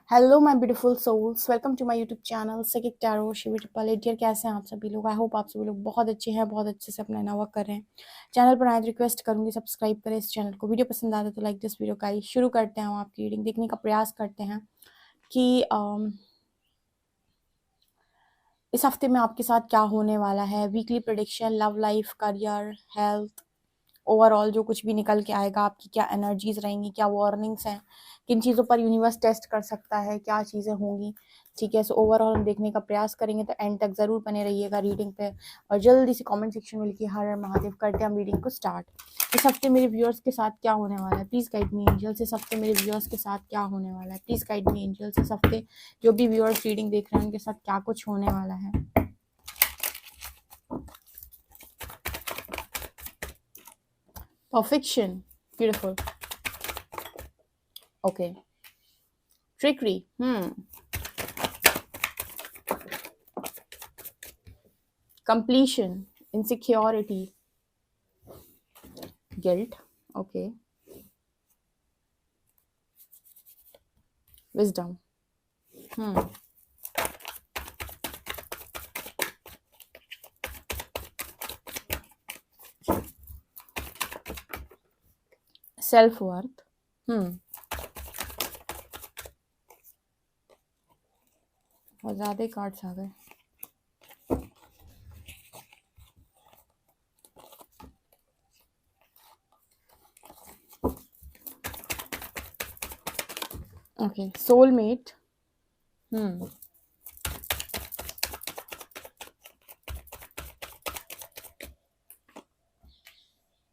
Hello my beautiful souls, welcome to my YouTube channel सेकिक tarot Shivi triple eight. कैसे हैं आप सभी लोग? आई होप आप सभी लोग बहुत अच्छे हैं, बहुत अच्छे से अपना वर्क कर रहे हैं। चैनल पर आए रिक्वेस्ट करूंगी सब्सक्राइब करें इस चैनल को। वीडियो पसंद आता है तो लाइक दिस वीडियो। का शुरू करते हैं, हम आपकी रीडिंग देखने का प्रयास करते हैं कि इस हफ्ते में आपके साथ क्या होने वाला है। Weekly prediction, love life, career, health, overall जो कुछ भी निकल के आएगा, आपकी क्या एनर्जीज रहेंगी, क्या वार्निंग्स हैं, किन चीज़ों पर यूनिवर्स टेस्ट कर सकता है, क्या चीज़ें होंगी। ठीक है, सो ओवरऑल हम देखने का प्रयास करेंगे, तो एंड तक ज़रूर बने रहिएगा रीडिंग पे। और जल्दी से कमेंट सेक्शन में लिखिए हर हर महादेव। करते हैं हम रीडिंग को स्टार्ट। इस हफ्ते मेरे व्यूअर्स के साथ क्या होने वाला है, प्लीज़ गाइड मी एंजल्स। इस हफ्ते मेरे व्यूअर्स के साथ क्या होने वाला है, प्लीज़ गाइड मी एंजल्स। इस हफ्ते जो भी व्यूअर्स रीडिंग देख रहे हैं उनके साथ क्या कुछ होने वाला है। Perfection. Beautiful. Okay. Trickery. Completion. Insecurity. Guilt. Okay. Wisdom. Self-worth. बहुत ज़्यादा कार्ड्स आ गए। Okay. Soulmate.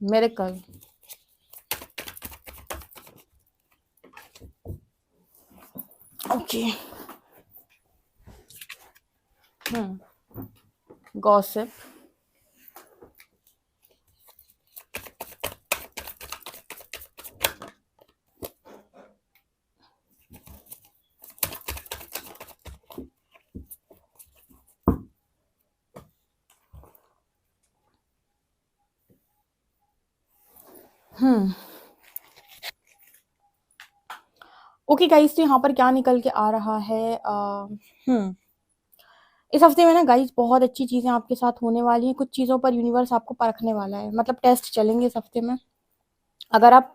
Miracle. Okay. Gossip. Okay guys, तो यहाँ पर क्या निकल के आ रहा है। इस हफ्ते में ना गाइस बहुत अच्छी चीज़ें आपके साथ होने वाली हैं। कुछ चीज़ों पर यूनिवर्स आपको परखने वाला है, मतलब टेस्ट चलेंगे इस हफ्ते में। अगर आप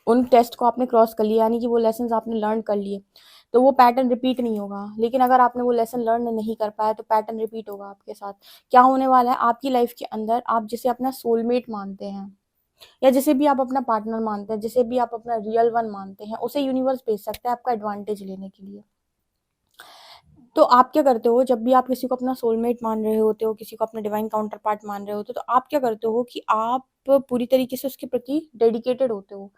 उन टेस्ट को आपने क्रॉस कर लिया, यानी कि वो लेसन आपने लर्न कर लिए, तो वो पैटर्न रिपीट नहीं होगा। लेकिन अगर आपने वो लेसन लर्न नहीं कर पाया तो पैटर्न रिपीट होगा आपके साथ। क्या होने वाला है आपकी लाइफ के अंदर, आप जिसे अपना सोलमेट मानते हैं या जिसे भी आप अपना पार्टनर मानते हैं, जिसे भी आप अपना रियल वन मानते हैं, उसे यूनिवर्स भेज सकता है आपका एडवांटेज लेने के लिए। तो आप क्या करते हो जब भी आप किसी को अपना सोलमेट मान रहे होते हो, किसी को अपना डिवाइन काउंटर पार्ट मान रहे होते हो, तो आप क्या करते हो कि आप पूरी तरीके से उसके प्रति डेडिकेटेड होते हो।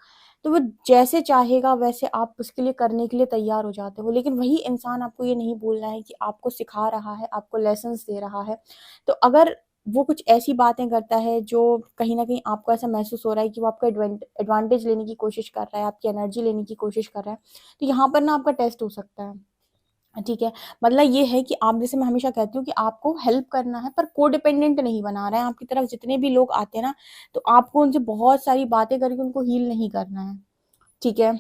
तो वो जैसे चाहेगा वैसे आप उसके लिए करने के लिए तैयार हो जाते हो। लेकिन वही इंसान आपको ये नहीं बोलना है कि आपको सिखा रहा है, आपको लेसन्स दे रहा है। तो अगर वो कुछ ऐसी बातें करता है जो कहीं ना कहीं आपको ऐसा महसूस हो रहा है कि वो आपका एडवांटेज लेने की कोशिश कर रहा है, आपकी एनर्जी लेने की कोशिश कर रहा है, तो यहाँ पर ना आपका टेस्ट हो सकता है। ठीक है, मतलब ये है कि आप, जैसे मैं हमेशा कहती हूँ कि आपको हेल्प करना है पर कोडिपेंडेंट नहीं बना रहा है। आपकी तरफ जितने भी लोग आते हैं ना, तो आपको उनसे बहुत सारी बातें करके उनको हील नहीं करना है। ठीक है,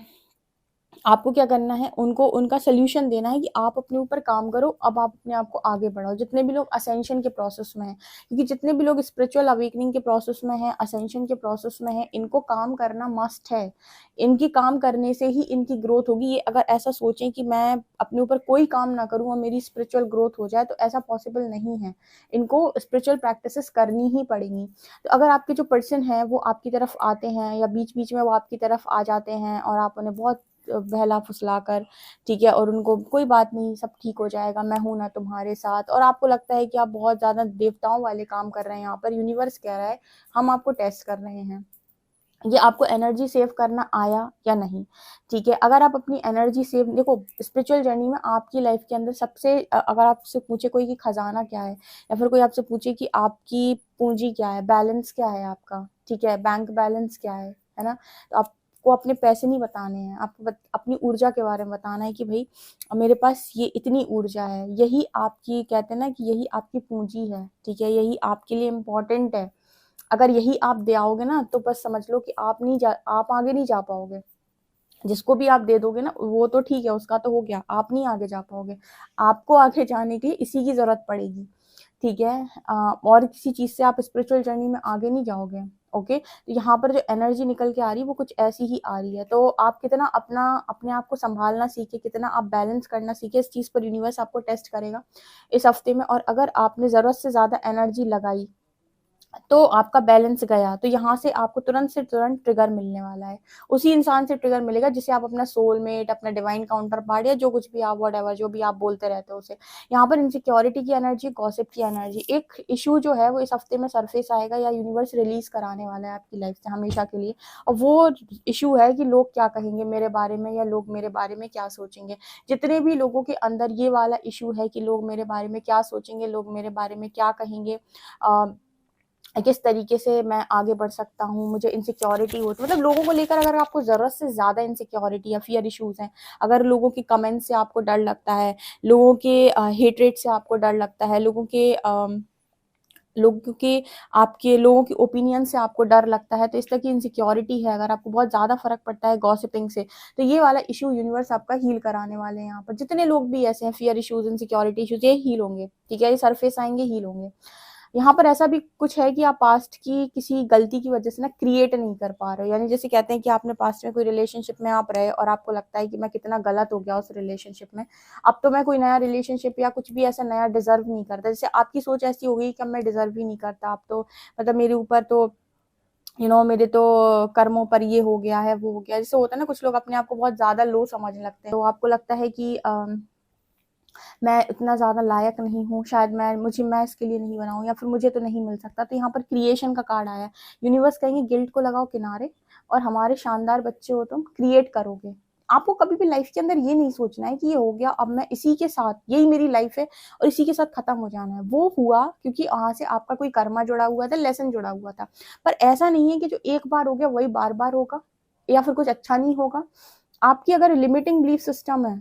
आपको क्या करना है, उनको उनका सोल्यूशन देना है कि आप अपने ऊपर काम करो, अब आप अपने आप को आगे बढ़ाओ। जितने भी लोग असेंशन के प्रोसेस में हैं, क्योंकि जितने भी लोग स्पिरिचुअल अवेकनिंग के प्रोसेस में हैं, असेंशन के प्रोसेस में हैं, इनको काम करना मस्ट है। इनकी काम करने से ही इनकी ग्रोथ होगी। ये अगर ऐसा सोचें कि मैं अपने ऊपर कोई काम ना करूँ और मेरी स्पिरिचुअल ग्रोथ हो जाए, तो ऐसा पॉसिबल नहीं है। इनको स्पिरिचुअल प्रैक्टिसेस करनी ही पड़ेंगी। तो अगर आपके जो पर्सन है वो आपकी तरफ आते हैं या बीच बीच में वो आपकी तरफ आ जाते हैं और आप उन्हें बहुत बहला फुसला कर, ठीक है, और उनको कोई बात नहीं, सब ठीक हो जाएगा, मैं हूं ना तुम्हारे साथ, और आपको लगता है कि आप बहुत ज्यादा देवताओं वाले काम कर रहे हैं, यहाँ पर यूनिवर्स कह रहा है हम आपको टेस्ट कर रहे हैं, ये आपको एनर्जी सेव करना आया या नहीं। ठीक है, अगर आप अपनी एनर्जी सेव, देखो स्पिरिचुअल जर्नी में आपकी लाइफ के अंदर सबसे अगर आपसे पूछे कोई कि खजाना क्या है, या फिर कोई आपसे पूछे कि आपकी पूंजी क्या है, बैलेंस क्या है आपका, ठीक है, बैंक बैलेंस क्या है ना, तो आपको अपने पैसे नहीं बताने हैं, आपको अपनी ऊर्जा के बारे में बताना है कि भाई मेरे पास ये इतनी ऊर्जा है, यही आपकी, कहते हैं ना कि यही आपकी पूंजी है। ठीक है, यही आपके लिए इम्पोर्टेंट है। अगर यही आप दे आओगे ना, तो बस समझ लो कि आप आगे नहीं जा पाओगे। जिसको भी आप दे दोगे ना वो तो ठीक है, उसका तो हो गया, आप नहीं आगे जा पाओगे। आपको आगे जाने के लिए इसी की ज़रूरत पड़ेगी, ठीक है? और किसी चीज़ से आप स्पिरिचुअल जर्नी में आगे नहीं जाओगे, ओके? तो यहाँ पर जो एनर्जी निकल के आ रही है वो कुछ ऐसी ही आ रही है। तो आप कितना अपने आप को सँभालना सीखें, कितना आप बैलेंस करना सीखें, इस चीज़ पर यूनिवर्स आपको टेस्ट करेगा इस हफ्ते में। और अगर आपने ज़रूरत से ज़्यादा एनर्जी लगाई तो आपका बैलेंस गया, तो यहाँ से आपको तुरंत से तुरंत ट्रिगर मिलने वाला है। उसी इंसान से ट्रिगर मिलेगा जिसे आप अपना सोलमेट, अपना डिवाइन काउंटर पार्ट या जो कुछ भी आप व्हाटएवर जो भी आप बोलते रहते हो उसे। यहाँ पर इनसिक्योरिटी की एनर्जी, गॉसिप की एनर्जी, एक इशू जो है वो इस हफ्ते में सरफेस आएगा या यूनिवर्स रिलीज कराने वाला है आपकी लाइफ से हमेशा के लिए। और वो इशू है कि लोग क्या कहेंगे मेरे बारे में, या लोग मेरे बारे में क्या सोचेंगे। जितने भी लोगों के अंदर ये वाला इशू है कि लोग मेरे बारे में क्या सोचेंगे, लोग मेरे बारे में क्या कहेंगे, किस तरीके से मैं आगे बढ़ सकता हूँ, मुझे इनसिक्योरिटी होती है, मतलब लोगों को लेकर अगर आपको ज़रूरत से ज़्यादा इनसिक्योरिटी या फियर इश्यूज़ हैं, अगर लोगों के कमेंट से आपको डर लगता है, लोगों के हेट्रेट से आपको डर लगता है, लोगों के ओपिनियन से आपको डर लगता है, तो इस तरह की इनसिक्योरिटी है, अगर आपको बहुत ज़्यादा फ़र्क पड़ता है गॉसिपिंग से, तो ये वाला इशू यूनिवर्स आपका हील कराने वाले हैं यहाँ पर। जितने लोग भी ऐसे हैं, फियर इश्यूज़, इनसिक्योरिटी इश्यूज़, ये हील होंगे, ठीक है? ये सरफेस आएँगे, हील होंगे। यहाँ पर ऐसा भी कुछ है कि आप पास्ट की किसी गलती की वजह से ना क्रिएट नहीं कर पा रहे हो, यानी जैसे कहते हैं कि आपने पास्ट में कोई रिलेशनशिप में आप रहे और आपको लगता है कि मैं कितना गलत हो गया उस रिलेशनशिप में, अब तो मैं कोई नया रिलेशनशिप या कुछ भी ऐसा नया डिजर्व नहीं करता। जैसे आपकी सोच ऐसी हो गई कि अब मैं डिजर्व ही नहीं करता, अब तो मतलब मेरे ऊपर तो मेरे तो कर्मों पर ये हो गया है, वो हो गया। जैसे होता है ना, कुछ लोग अपने आप को बहुत ज्यादा लो समझने लगते हैं, तो आपको लगता है कि मैं इतना ज़्यादा लायक नहीं हूँ, शायद मैं इसके लिए नहीं बना हूँ, या फिर मुझे तो नहीं मिल सकता। तो यहाँ पर क्रिएशन का कार्ड आया है। यूनिवर्स कहेंगे गिल्ट को लगाओ किनारे और हमारे शानदार बच्चे हो तुम, क्रिएट करोगे। आपको कभी भी लाइफ के अंदर ये नहीं सोचना है कि ये हो गया, अब मैं इसी के साथ, यही मेरी लाइफ है और इसी के साथ खत्म हो जाना है। वो हुआ क्योंकि वहां से आपका कोई कर्मा जुड़ा हुआ था, लेसन जुड़ा हुआ था। पर ऐसा नहीं है कि जो एक बार हो गया वही बार बार होगा या फिर कुछ अच्छा नहीं होगा। आपकी अगर लिमिटिंग बिलीफ सिस्टम है,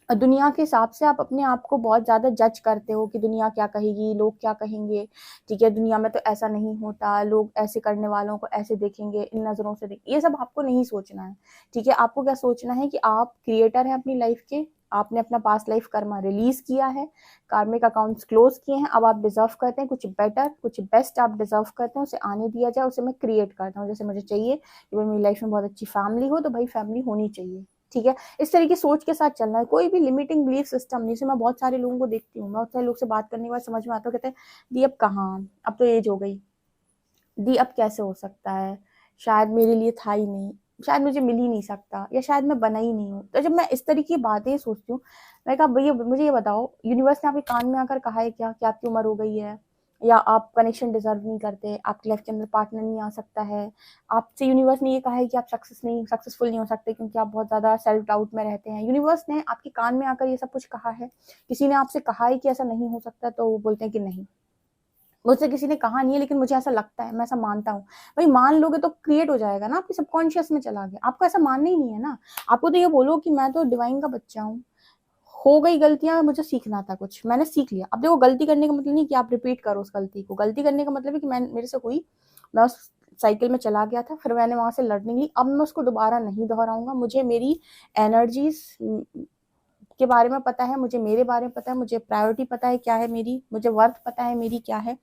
दुनिया के हिसाब से आप अपने आप को बहुत ज़्यादा जज करते हो कि दुनिया क्या कहेगी, लोग क्या कहेंगे, ठीक है? दुनिया में तो ऐसा नहीं होता, लोग ऐसे करने वालों को ऐसे देखेंगे, इन नज़रों से देखेंगे, ये सब आपको नहीं सोचना है, ठीक है? आपको क्या सोचना है कि आप क्रिएटर हैं अपनी लाइफ के, आपने अपना पास्ट लाइफ कर्मा रिलीज किया है, कार्मिक अकाउंट्स क्लोज किए हैं, अब आप डिजर्व करते हैं कुछ बेटर, कुछ बेस्ट आप डिजर्व करते हैं, उसे आने दिया जाए, उसे मैं क्रिएट करता हूँ। जैसे मुझे चाहिए कि मेरी लाइफ में बहुत अच्छी फैमिली हो, तो भाई फैमिली होनी चाहिए, ठीक है? इस तरह की सोच के साथ चलना है, कोई भी लिमिटिंग बिलीफ सिस्टम नहीं। जैसे मैं बहुत सारे लोगों को देखती हूँ, मैं बहुत सारे लोग से बात करने के बाद समझ में आता है, कहते हैं दी अब कहाँ, अब तो एज हो गई, दी अब कैसे हो सकता है, शायद मेरे लिए था ही नहीं, शायद मुझे मिल ही नहीं सकता, या शायद मैं बना ही नहीं हूँ। तो जब मैं इस तरह की बातें सोचती हूँ, मैं कहा भैया मुझे ये बताओ, यूनिवर्स ने आपके कान में आकर कहा है क्या कि आपकी उम्र हो गई है, या आप कनेक्शन डिजर्व नहीं करते, आपकी लाइफ के अंदर पार्टनर नहीं आ सकता है, आपसे यूनिवर्स ने ये कहा है कि आप सक्सेसफुल नहीं हो सकते क्योंकि आप बहुत ज्यादा सेल्फ डाउट में रहते हैं। यूनिवर्स ने आपके कान में आकर ये सब कुछ कहा है? किसी ने आपसे कहा है कि ऐसा नहीं हो सकता? तो वो बोलते हैं कि नहीं, मुझसे किसी ने कहा नहीं है, लेकिन मुझे ऐसा लगता है, मैं ऐसा मानता हूँ। भाई मान लोगे तो क्रिएट हो जाएगा ना, आपके सबकॉन्शियस में चला गया। आपको ऐसा मानना ही नहीं है ना, आपको तो ये बोलो कि मैं तो डिवाइन का बच्चा हूँ, हो गई गलतियां, मुझे सीखना था कुछ, मैंने सीख लिया। अब देखो, गलती करने का मतलब नहीं कि आप रिपीट करो उस गलती को, गलती करने का मतलब है कि मेरे से हुई, मैं उस साइकिल में चला गया था, फिर मैंने वहां से लर्निंग ली, अब मैं उसको दोबारा नहीं दोहराऊंगा। मुझे मेरी एनर्जीज के बारे में पता है, मुझे मेरे बारे में पता है, मुझे प्रायोरिटी पता है क्या है मेरी, मुझे वर्थ पता है मेरी क्या है,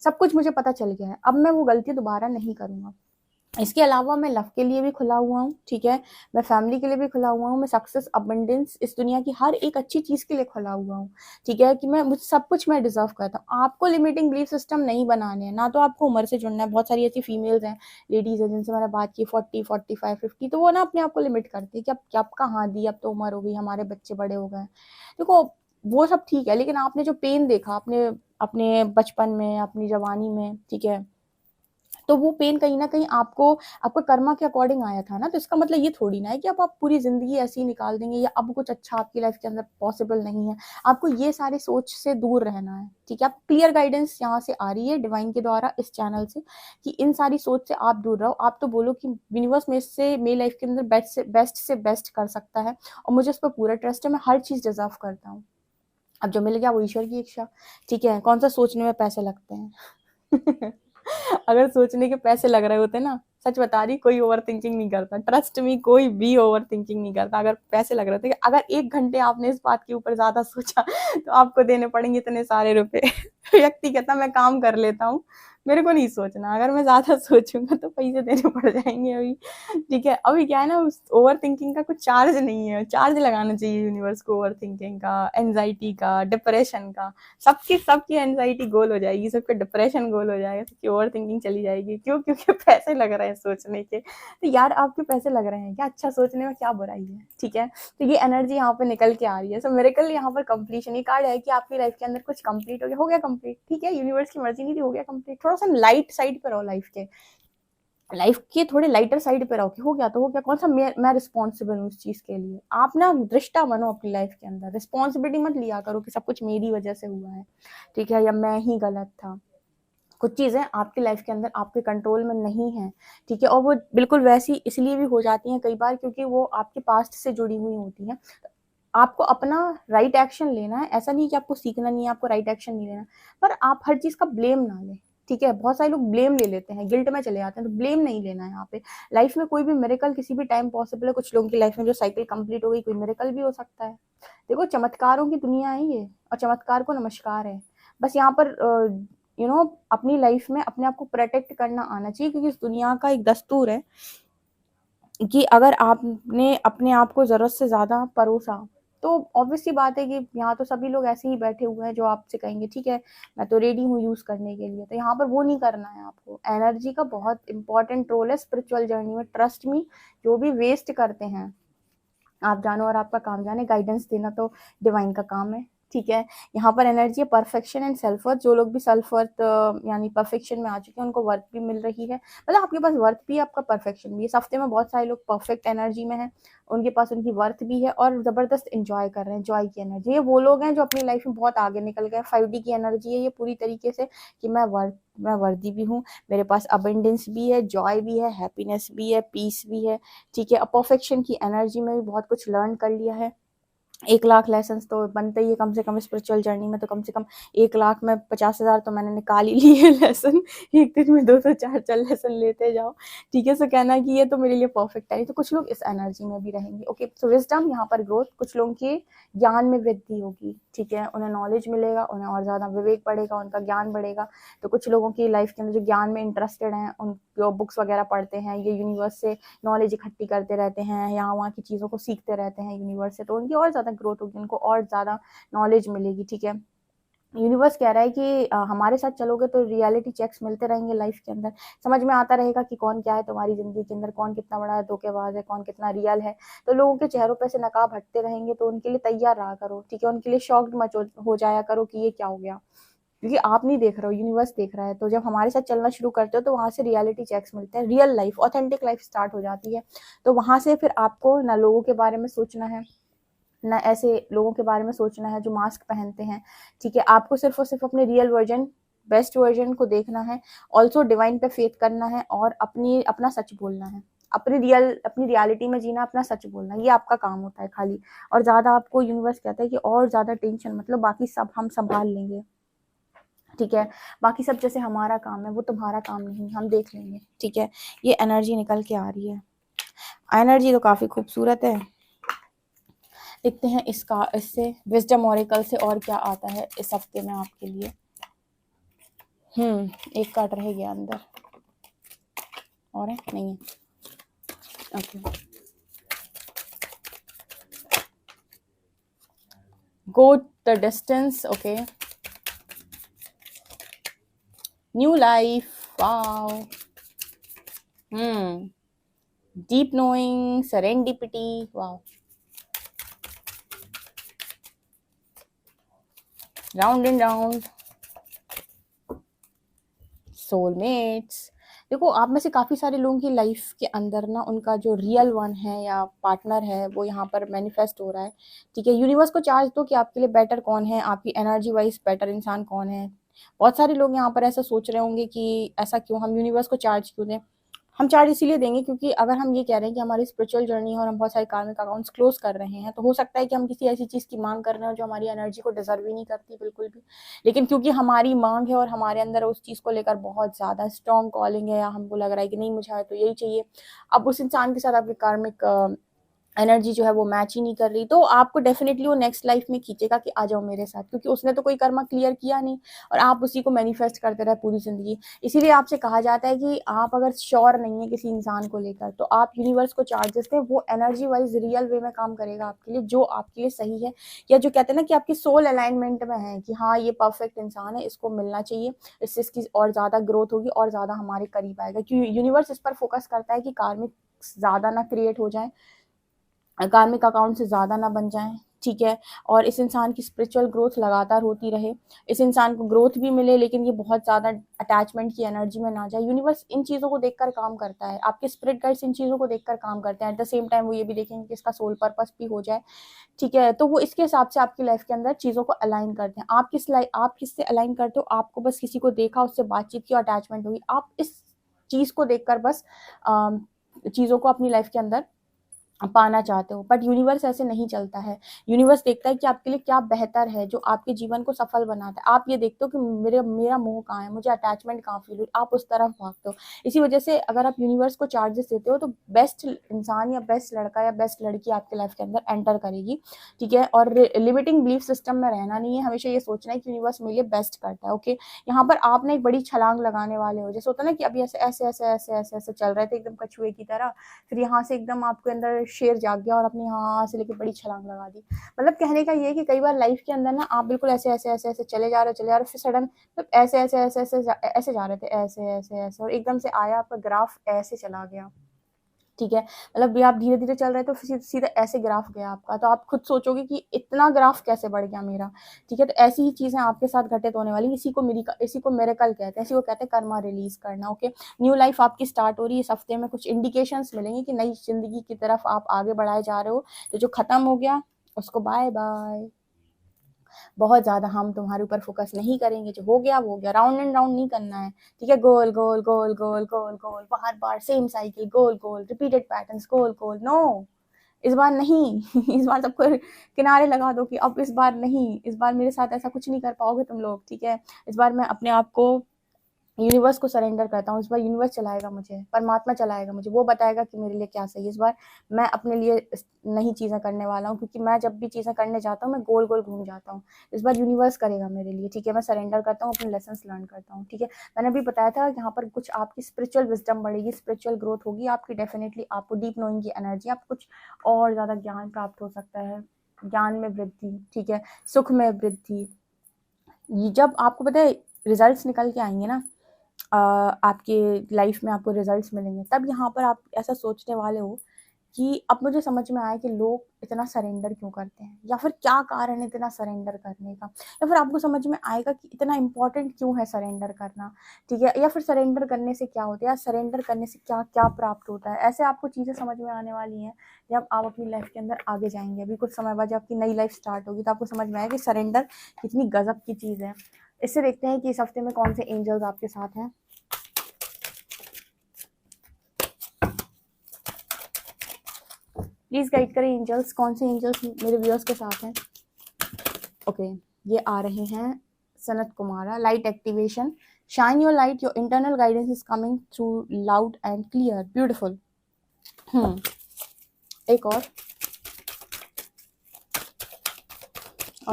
सब कुछ मुझे पता चल गया है। अब मैं वो गलती दोबारा नहीं करूंगा। इसके अलावा मैं लव के लिए भी खुला हुआ हूँ, ठीक है? मैं फैमिली के लिए भी खुला हुआ हूँ, मैं सक्सेस, अबंडेंस, इस दुनिया की हर एक अच्छी चीज के लिए खुला हुआ हूँ, ठीक है? कि मुझे सब कुछ मैं डिजर्व करता हूँ। आपको लिमिटिंग बिलीफ सिस्टम नहीं बनाने हैं, ना तो आपको उम्र से जुड़ना है। बहुत सारी ऐसी फीमेल्स हैं, लेडीज हैं जिनसे मैंने बात की 40, 45, 50, तो वो ना अपने आप को लिमिट करती है कि अब कहाँ दी, अब तो उम्र हो गई, हमारे बच्चे बड़े हो गए। देखो, वो सब ठीक है, लेकिन आपने जो पेन देखा अपने अपने बचपन में, अपनी जवानी में, ठीक है, तो वो पेन कहीं ना कहीं आपको आपका कर्मा के अकॉर्डिंग आया था ना। तो इसका मतलब ये थोड़ी ना है कि अब आप पूरी जिंदगी ऐसी ही निकाल देंगे, या अब कुछ अच्छा आपकी लाइफ के अंदर पॉसिबल नहीं है। आपको ये सारे सोच से दूर रहना है, ठीक है? आप क्लियर गाइडेंस यहाँ से आ रही है डिवाइन के द्वारा इस चैनल से कि इन सारी सोच से आप दूर रहो। आप तो बोलो कि यूनिवर्स मेरी लाइफ के अंदर बेस्ट कर सकता है, और मुझे उस पर पूरा ट्रस्ट है, मैं हर चीज डिजर्व करता हूँ। अब जो मिल गया वो ईश्वर की इच्छा, ठीक है? कौन सा सोचने में पैसे लगते हैं। अगर सोचने के पैसे लग रहे होते ना, सच बता रही, कोई ओवर थिंकिंग नहीं करता, ट्रस्ट मी, कोई भी ओवर थिंकिंग नहीं करता। अगर पैसे लग रहे थे, अगर 1 घंटे आपने इस बात के ऊपर ज्यादा सोचा तो आपको देने पड़ेंगे इतने सारे रुपए। व्यक्ति कहता मैं काम कर लेता हूँ, मेरे को नहीं सोचना, अगर मैं ज्यादा सोचूंगा तो पैसे देने पड़ जाएंगे अभी। ठीक है, अभी क्या है ना, उस ओवर थिंकिंग का कुछ चार्ज नहीं है, चार्ज लगाना चाहिए यूनिवर्स को ओवर थिंकिंग का, एंजाइटी का, डिप्रेशन का। सबकी एंजाइटी गोल हो जाएगी, सबका डिप्रेशन गोल हो जाएगा, सबकी ओवर थिंकिंग चली जाएगी। क्यों? क्योंकि पैसे लग रहे हैं सोचने के। तो यार आपके पैसे लग रहे हैं क्या, अच्छा सोचने में क्या बुराई है? ठीक है, तो ये एनर्जी यहाँ पे निकल के आ रही है। सो मिरेकल यहाँ पर कंप्लीशन, ये कार्ड है कि आपकी लाइफ के अंदर कुछ कंप्लीट हो गया कंप्लीट। ठीक है, यूनिवर्स की मर्जी नहीं थी, हो गया कंप्लीट। थोड़ा सा लाइट साइड पर रहो, लाइफ के थोड़े लाइटर साइड पे रहो कि हो गया तो हो गया, कौन सा मैं रिस्पॉन्सिबल हूँ उस चीज के लिए। आप ना दृष्टा बनो अपनी लाइफ के अंदर, रिस्पॉन्सिबिलिटी मत लिया करो कि सब कुछ मेरी वजह से हुआ है, ठीक है, या मैं ही गलत था। कुछ चीजें आपकी लाइफ के अंदर आपके कंट्रोल में नहीं है, ठीक है, और वो बिल्कुल वैसी इसलिए भी हो जाती हैं कई बार क्योंकि वो आपके पास्ट से जुड़ी हुई होती हैं। आपको अपना राइट एक्शन लेना है, ऐसा नहीं कि आपको सीखना नहीं है, आपको राइट एक्शन नहीं लेना, पर आप हर चीज का ब्लेम ना लें। ठीक है, बहुत सारे लोग ब्लेम ले लेते हैं, गिल्ट में चले जाते हैं, तो ब्लेम नहीं लेना है यहाँ पे। लाइफ में कोई भी मिरेकल किसी भी टाइम पॉसिबल है। कुछ लोगों की लाइफ में जो साइकिल कंप्लीट हो गई, कोई मिरेकल भी हो सकता है। देखो, चमत्कारों की दुनिया है ये, और चमत्कार को नमस्कार है। बस यहाँ पर अपनी लाइफ में अपने आप को प्रोटेक्ट करना आना चाहिए, क्योंकि इस दुनिया का एक दस्तूर है कि अगर आपने अपने आप को जरूरत से ज्यादा परोसा, तो ऑब्वियस सी बात है कि यहाँ तो सभी लोग ऐसे ही बैठे हुए हैं जो आपसे कहेंगे ठीक है मैं तो रेडी हूँ यूज करने के लिए। तो यहाँ पर वो नहीं करना है आपको। एनर्जी का बहुत इंपॉर्टेंट रोल है स्पिरिचुअल जर्नी में, ट्रस्ट मी। जो भी वेस्ट करते हैं, आप जानो और आपका काम जाने, गाइडेंस देना तो डिवाइन का काम है। ठीक है, यहाँ पर एनर्जी है परफेक्शन एंड सेल्फ वर्थ। जो लोग भी सेल्फ वर्थ यानी परफेक्शन में आ चुके हैं, उनको वर्थ भी मिल रही है, मतलब आपके पास वर्थ भी है, आपका परफेक्शन भी है। इस हफ्ते में बहुत सारे लोग परफेक्ट एनर्जी में हैं, उनके पास उनकी वर्थ भी है और जबरदस्त इंजॉय कर रहे हैं, जॉय की एनर्जी। ये वो लोग हैं जो अपनी लाइफ में बहुत आगे निकल गए। 5D की एनर्जी है ये पूरी तरीके से, कि मैं वर्दी भी हूँ, मेरे पास अबेंडेंस भी है, जॉय भी है, हैप्पीनेस भी है, पीस भी है। ठीक है, परफेक्शन की एनर्जी में भी बहुत कुछ लर्न कर लिया है। 1 लाख लेसन तो बनते ही है कम से कम स्पिरिचुअल जर्नी में। तो कम से कम 1 लाख में 50,000 तो मैंने निकाल ही लिए लेसन। एक दिन में 2 से 4 लेसन लेते जाओ। ठीक है, सो कहना कि ये तो मेरे लिए परफेक्ट है। तो कुछ लोग इस एनर्जी में भी रहेंगे। ओके, सो विजडम यहाँ पर ग्रोथ, कुछ लोगों के ज्ञान में वृद्धि होगी। ठीक है, उन्हें नॉलेज मिलेगा, उन्हें और ज्यादा विवेक बढ़ेगा, उनका ज्ञान बढ़ेगा। तो कुछ लोगों की लाइफ के अंदर जो ज्ञान में इंटरेस्टेड हैं, उन जो बुक्स वगैरह पढ़ते हैं, ये यूनिवर्स से नॉलेज इकट्ठी करते रहते हैं, यहाँ वहाँ की चीज़ों को सीखते रहते हैं यूनिवर्स से, तो उनकी और ज़्यादा ग्रोथ होगी, उनको और ज़्यादा नॉलेज मिलेगी। ठीक है, यूनिवर्स कह रहा है कि हमारे साथ चलोगे तो रियलिटी चेक्स मिलते रहेंगे लाइफ के अंदर, समझ में आता रहेगा कि कौन क्या है तुम्हारी जिंदगी के अंदर, कौन कितना बड़ा धोखेबाज है, कौन कितना रियल है। तो लोगों के चेहरों पे से नकाब हटते रहेंगे, तो उनके लिए तैयार रहा करो। ठीक है, उनके लिए शॉक्ड मच हो जाया करो कि ये क्या हो गया, क्योंकि आप नहीं देख रहे हो, यूनिवर्स देख रहा है। तो जब हमारे साथ चलना शुरू करते हो तो वहां से रियलिटी चेक्स मिलते हैं, real life, authentic life start हो जाती है। तो वहां से फिर आपको ना लोगों के बारे में सोचना है, ना ऐसे लोगों के बारे में सोचना है जो मास्क पहनते हैं। ठीक है, आपको सिर्फ और सिर्फ अपने रियल वर्जन, बेस्ट वर्जन को देखना है। ऑल्सो डिवाइन पे फेथ करना है और अपना सच बोलना है, अपनी रियलिटी में जीना, अपना सच बोलना, ये आपका काम होता है खाली। और ज्यादा आपको यूनिवर्स कहता है कि और ज्यादा टेंशन मतलब, बाकी सब हम संभाल लेंगे। ठीक है, बाकी सब जैसे हमारा काम है वो तुम्हारा काम नहीं, हम देख लेंगे। ठीक है, ये एनर्जी निकल के आ रही है। एनर्जी तो काफी खूबसूरत है। देखते हैं इससे विजडम ओरेकल से और क्या आता है इस हफ्ते में आपके लिए। एक कार्ड रह गया अंदर, और है नहीं है। Okay, go the distance. Okay, new life, wow, deep knowing, serendipity, wow, round and round, soulmates. देखो, आप में से काफ़ी सारे लोगों की लाइफ के अंदर ना उनका जो रियल वन है या पार्टनर है वो यहाँ पर मैनिफेस्ट हो रहा है। ठीक है, यूनिवर्स को चार्ज दो कि आपके लिए बेटर कौन है, आपकी एनर्जी वाइज बेटर इंसान कौन है। बहुत सारे लोग यहाँ पर ऐसा सोच रहे होंगे कि ऐसा क्यों, हम यूनिवर्स को चार्ज क्यों दें, हम चार्ज इसीलिए देंगे क्योंकि अगर हम ये कह रहे हैं कि हमारी स्पिरिचुअल जर्नी है और हम बहुत सारे कार्मिक अकाउंट्स क्लोज कर रहे हैं, तो हो सकता है कि हम किसी ऐसी चीज़ की मांग कर रहे हो जो हमारी एनर्जी को डिजर्व ही नहीं करती बिल्कुल भी। लेकिन क्योंकि हमारी मांग है और हमारे अंदर उस चीज़ को लेकर बहुत ज़्यादा स्ट्रॉन्ग कॉलिंग है, या हमको लग रहा है कि नहीं मुझे तो यही चाहिए, अब उस इंसान के साथ आपकी कार्मिक एनर्जी जो है वो मैच ही नहीं कर रही, तो आपको डेफिनेटली वो नेक्स्ट लाइफ में खींचेगा कि आ जाओ मेरे साथ, क्योंकि उसने तो कोई कर्मा क्लियर किया नहीं और आप उसी को मैनिफेस्ट करते रहे पूरी जिंदगी। इसीलिए आपसे कहा जाता है कि आप अगर श्योर नहीं है किसी इंसान को लेकर, तो आप यूनिवर्स को चार्जेस दें, वो एनर्जी वाइज रियल वे में काम करेगा आपके लिए, जो आपके लिए सही है, या जो कहते हैं ना कि आपकी सोल अलाइनमेंट में है कि हाँ ये परफेक्ट इंसान है, इसको मिलना चाहिए, इससे इसकी और ज़्यादा ग्रोथ होगी और ज़्यादा हमारे करीब आएगा। क्योंकि यूनिवर्स इस पर फोकस करता है कि कार्मिक ज़्यादा ना क्रिएट हो जाए, कार्मिक अकाउंट से ज़्यादा ना बन जाएं, ठीक है, और इस इंसान की स्पिरिचुअल ग्रोथ लगातार होती रहे, इस इंसान को ग्रोथ भी मिले, लेकिन ये बहुत ज़्यादा अटैचमेंट की एनर्जी में ना जाए। यूनिवर्स इन चीज़ों को देखकर काम करता है, आपके स्पिरिट गाइड्स इन चीज़ों को देखकर काम करते हैं। एट द सेम टाइम वो ये भी देखेंगे कि इसका सोल पर्पस भी हो जाए, ठीक है, तो वो इसके हिसाब से आपकी लाइफ के अंदर चीज़ों को अलाइन करते हैं। आप किससे अलाइन करते हो, आपको बस किसी को देखा, उससे बातचीत की, अटैचमेंट हुई, आप इस चीज़ को देखकर बस चीज़ों को अपनी लाइफ के अंदर पाना चाहते हो, बट यूनिवर्स ऐसे नहीं चलता है। यूनिवर्स देखता है कि आपके लिए क्या बेहतर है, जो आपके जीवन को सफल बनाता है। आप ये देखते हो कि मेरा मोह कहाँ है, मुझे अटैचमेंट कहाँ फील हुई, आप उस तरफ भागते हो। इसी वजह से अगर आप यूनिवर्स को चार्जेस देते हो, तो बेस्ट इंसान या बेस्ट लड़का या बेस्ट लड़की आपके लाइफ के अंदर एंटर करेगी, ठीक है। और लिमिटिंग बिलीफ सिस्टम में रहना नहीं है, हमेशा ये सोचना है कि यूनिवर्स मेरे लिए बेस्ट करता है, ओके। यहाँ पर आप ना एक बड़ी छलांग लगाने वाले हो, जैसे होता है ना कि अभी ऐसे ऐसे ऐसे ऐसे ऐसे ऐसे चल रहे थे एकदम कछुए की तरह, फिर यहाँ से एकदम आपके अंदर शेर जाग गया और अपने यहाँ से लेके बड़ी छलांग लगा दी। मतलब कहने का ये है कि कई बार लाइफ के अंदर ना आप बिल्कुल ऐसे ऐसे ऐसे ऐसे चले जा रहे हो, फिर सडन मतलब ऐसे ऐसे ऐसे ऐसे ऐसे जा रहे थे, ऐसे ऐसे ऐसे, और एकदम से आया आपका ग्राफ ऐसे चला गया, ठीक है। मतलब भी आप धीरे धीरे चल रहे, तो सीधा ऐसे ग्राफ गया आपका, तो आप खुद सोचोगे कि इतना ग्राफ कैसे बढ़ गया मेरा, ठीक है। तो ऐसी ही चीजें आपके साथ घटित होने वाली, इसी को मिरेकल कहते हैं, इसी को कहते हैं कर्मा रिलीज करना, ओके। न्यू लाइफ आपकी स्टार्ट हो रही है, इस हफ्ते में कुछ इंडिकेशंस मिलेंगे कि नई जिंदगी की तरफ आप आगे बढ़ाए जा रहे हो। तो जो खत्म हो गया उसको बाय बाय, बहुत ज्यादा हम तुम्हारे ऊपर फोकस नहीं करेंगे, जो हो गया वो हो गया, राउंड एंड राउंड नहीं करना है, ठीक है। गोल गोल गोल गोल गोल गोल, बार बार सेम साइकिल, गोल गोल रिपीटेड पैटर्न्स, गोल गोल, नो, इस बार नहीं। इस बार सबको किनारे लगा दो कि अब इस बार नहीं, इस बार मेरे साथ ऐसा कुछ नहीं कर पाओगे तुम लोग, ठीक है। इस बार मैं अपने आप को यूनिवर्स को सरेंडर करता हूँ, इस बार यूनिवर्स चलाएगा मुझे, परमात्मा चलाएगा मुझे, वो बताएगा कि मेरे लिए क्या सही है। इस बार मैं अपने लिए नई चीज़ें करने वाला हूँ, क्योंकि मैं जब भी चीज़ें करने जाता हूँ मैं गोल गोल घूम जाता हूँ। इस बार यूनिवर्स करेगा मेरे लिए, ठीक है। मैं सरेंडर करता हूँ, अपने लेसन्स लर्न करता हूँ, ठीक है। मैंने अभी बताया था यहाँ पर कुछ आपकी स्पिरिचुअल विजडम बढ़ेगी, स्पिरिचुअल ग्रोथ होगी आपकी, डेफिनेटली आपको डीप नोइंग की एनर्जी, आप कुछ और ज़्यादा ज्ञान प्राप्त हो सकता है, ज्ञान में वृद्धि, ठीक है, सुख में वृद्धि। जब आपको पता है रिजल्ट्स निकल के आएंगे ना, आपके लाइफ में आपको रिजल्ट्स मिलेंगे, तब यहाँ पर आप ऐसा सोचने वाले हो कि अब मुझे समझ में आया कि लोग इतना सरेंडर क्यों करते हैं, या फिर क्या कारण है इतना सरेंडर करने का, या फिर आपको समझ में आएगा कि इतना इम्पोर्टेंट क्यों है सरेंडर करना, ठीक है, या फिर सरेंडर करने से क्या होता है, या सरेंडर करने से क्या क्या प्राप्त होता है। ऐसे आपको चीज़ें समझ में आने वाली हैं जब आप अपनी लाइफ के अंदर आगे जाएंगे। अभी कुछ समय बाद जब आपकी नई लाइफ स्टार्ट होगी, तो आपको समझ में आएगा कि सरेंडर कितनी गजब की चीज़ है। इससे देखते हैं कि इस हफ्ते में कौन से एंजल्स आपके साथ हैं। प्लीज गाइड करें एंजल्स, कौन से एंजल्स मेरे व्यूअर्स के साथ हैं। ओके, ये आ रहे हैं Sanat Kumara, light activation, shine your light, your internal guidance is coming through loud and clear, beautiful. एक और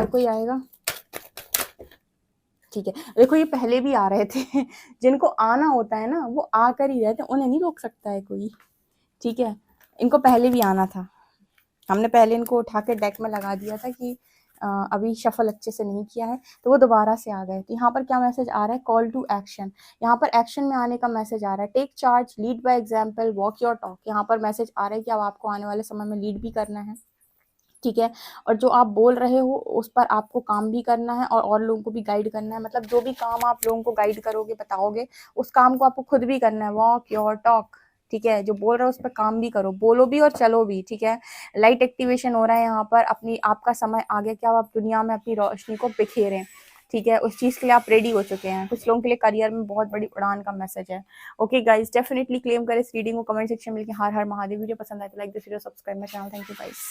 कोई आएगा, ठीक है। देखो ये पहले भी आ रहे थे, जिनको आना होता है ना वो आकर ही रहते, उन्हें नहीं रोक सकता है कोई, ठीक है। इनको पहले भी आना था, हमने पहले इनको उठा के डेक में लगा दिया था कि अभी शफल अच्छे से नहीं किया है, तो वो दोबारा से आ गए। तो यहाँ पर क्या मैसेज आ रहा है, कॉल टू एक्शन, यहाँ पर एक्शन में आने का मैसेज आ रहा है। Take charge, lead by example, walk your talk, यहाँ पर मैसेज आ रहा है कि अब आपको आने वाले समय में लीड भी करना है, ठीक है। और जो आप बोल रहे हो उस पर आपको काम भी करना है, और लोगों को भी गाइड करना है। मतलब जो भी काम आप लोगों को गाइड करोगे, बताओगे, उस काम को आपको खुद भी करना है, वॉक योर टॉक, ठीक है। जो बोल रहे हो उस पर काम भी करो, बोलो भी और चलो भी, ठीक है। लाइट एक्टिवेशन हो रहा है यहाँ पर, अपनी आपका समय आ गया, क्या आप दुनिया में अपनी रोशनी को बिखेरें, ठीक ठीक है, उस चीज़ के लिए आप रेडी हो चुके हैं। कुछ लोगों के लिए करियर में बहुत बड़ी उड़ान का मैसेज है। ओके गाइस, डेफिनेटली क्लेम करें इस रीडिंग को कमेंट सेक्शन में लिखें हर हर महादेव। वीडियो पसंद आए तो like this video, subscribe my channel. Thank you guys.